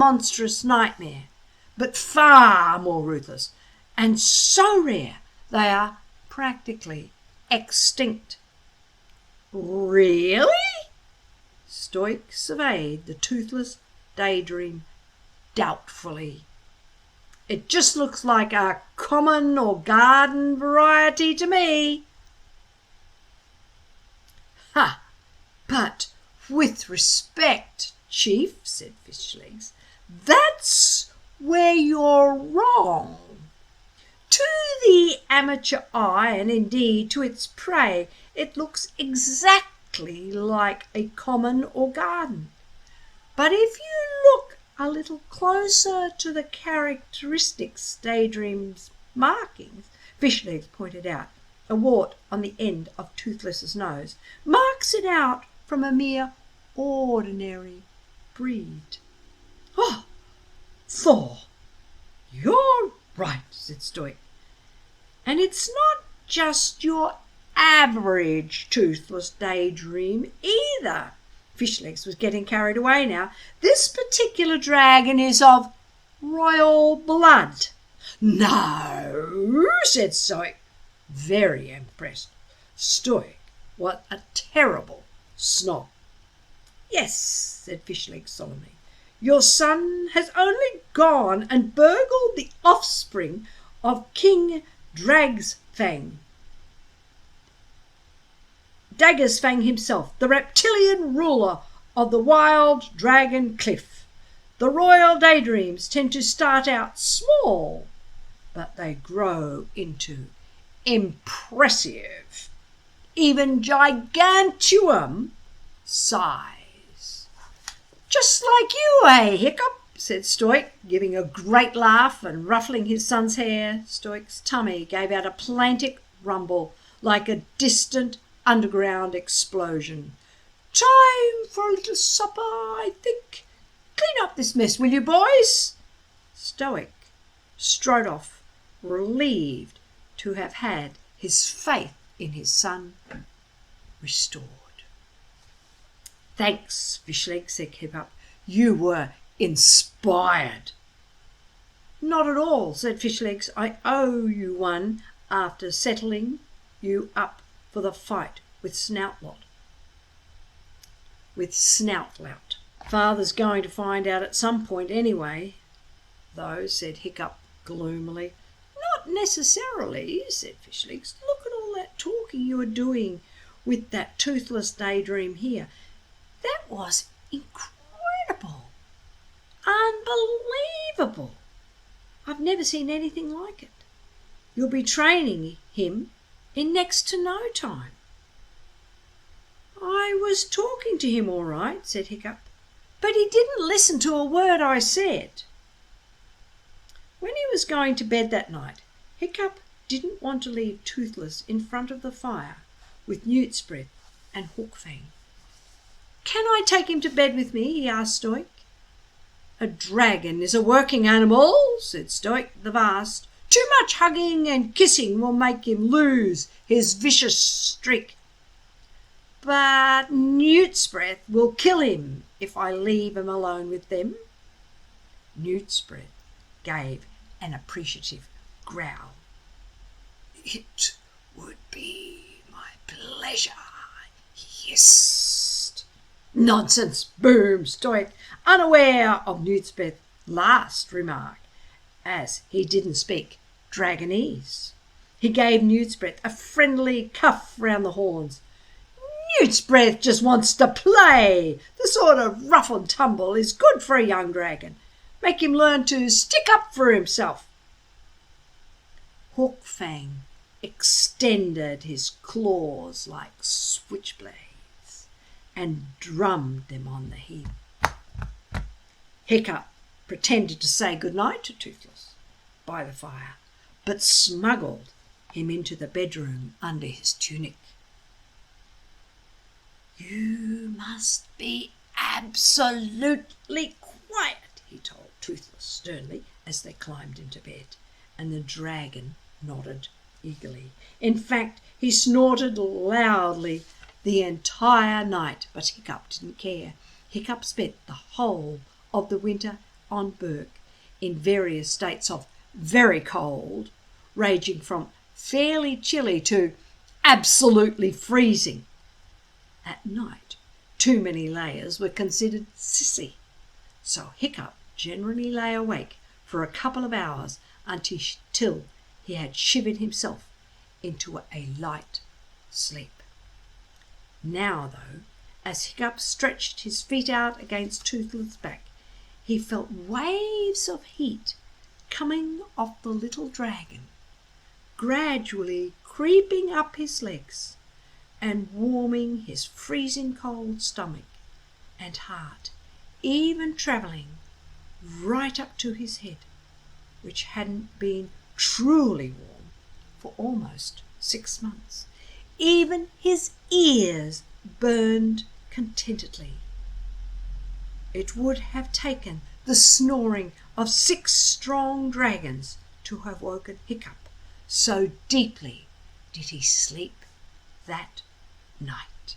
monstrous nightmare, but far more ruthless, and so rare they are practically extinct. Really? Stoic surveyed the toothless daydream doubtfully. It just looks like a common or garden variety to me. Ha! But with respect, Chief, said Fishlegs, that's where you're wrong. To the amateur eye, and indeed to its prey, it looks exactly like a common or garden. But if you look a little closer to the characteristics Daydream's markings, Fishlegs pointed out, a wart on the end of Toothless's nose, marks it out from a mere ordinary breed. Oh, Thor, you're right, said Stoic. And it's not just your average toothless daydream either. Fishlegs was getting carried away now. This particular dragon is of royal blood. No, said Stoic, very impressed. Stoic, what a terrible snob. Yes, said Fishlegs solemnly. Your son has only gone and burgled the offspring of King Daggerfang himself, the reptilian ruler of the wild dragon cliff. The royal daydreams tend to start out small, but they grow into impressive, even gigantuum size. Just like you, eh, Hiccup? Said Stoic, giving a great laugh and ruffling his son's hair. Stoic's tummy gave out a plaintive rumble like a distant underground explosion. Time for a little supper, I think. Clean up this mess, will you, boys? Stoic strode off, relieved to have had his faith in his son restored. Thanks, Fishlegs, said Hiccup. You were inspired. Not at all, said Fishlegs. I owe you one after settling you up for the fight with Snoutlout. Father's going to find out at some point anyway, though, said Hiccup gloomily. Not necessarily, said Fishlegs. Look at all that talking you were doing with that toothless daydream here. That was incredible. Unbelievable. I've never seen anything like it. You'll be training him in next to no time. I was talking to him all right, said Hiccup, but he didn't listen to a word I said. When he was going to bed that night, Hiccup didn't want to leave Toothless in front of the fire with Newt's Breath and Hookfang. Can I take him to bed with me? He asked Stoic. A dragon is a working animal, said Stoic the Vast. Too much hugging and kissing will make him lose his vicious streak. But Newt's Breath will kill him if I leave him alone with them. Newt's Breath gave an appreciative growl. It would be my pleasure, he hissed. Nonsense, boomed Stoic, unaware of Newt's Breath's last remark, as he didn't speak Dragonese. He gave Newt's Breath a friendly cuff round the horns. Newt's Breath just wants to play. The sort of rough and tumble is good for a young dragon. Make him learn to stick up for himself. Hookfang extended his claws like switchblades and drummed them on the heap. Hiccup pretended to say good night to Toothless by the fire, but smuggled him into the bedroom under his tunic. You must be absolutely quiet, he told Toothless sternly as they climbed into bed, and the dragon nodded eagerly. In fact, he snorted loudly the entire night, but Hiccup didn't care. Hiccup spent the whole of the winter on Burke in various states of very cold, ranging from fairly chilly to absolutely freezing. At night, too many layers were considered sissy, so Hiccup generally lay awake for a couple of hours until he had shivered himself into a light sleep. Now, though, as Hiccup stretched his feet out against Toothless' back, he felt waves of heat coming off the little dragon, gradually creeping up his legs and warming his freezing cold stomach and heart, even travelling right up to his head, which hadn't been truly warm for almost 6 months. Even his ears burned contentedly. It would have taken the snoring of 6 strong dragons to have woken Hiccup, so deeply did he sleep that night.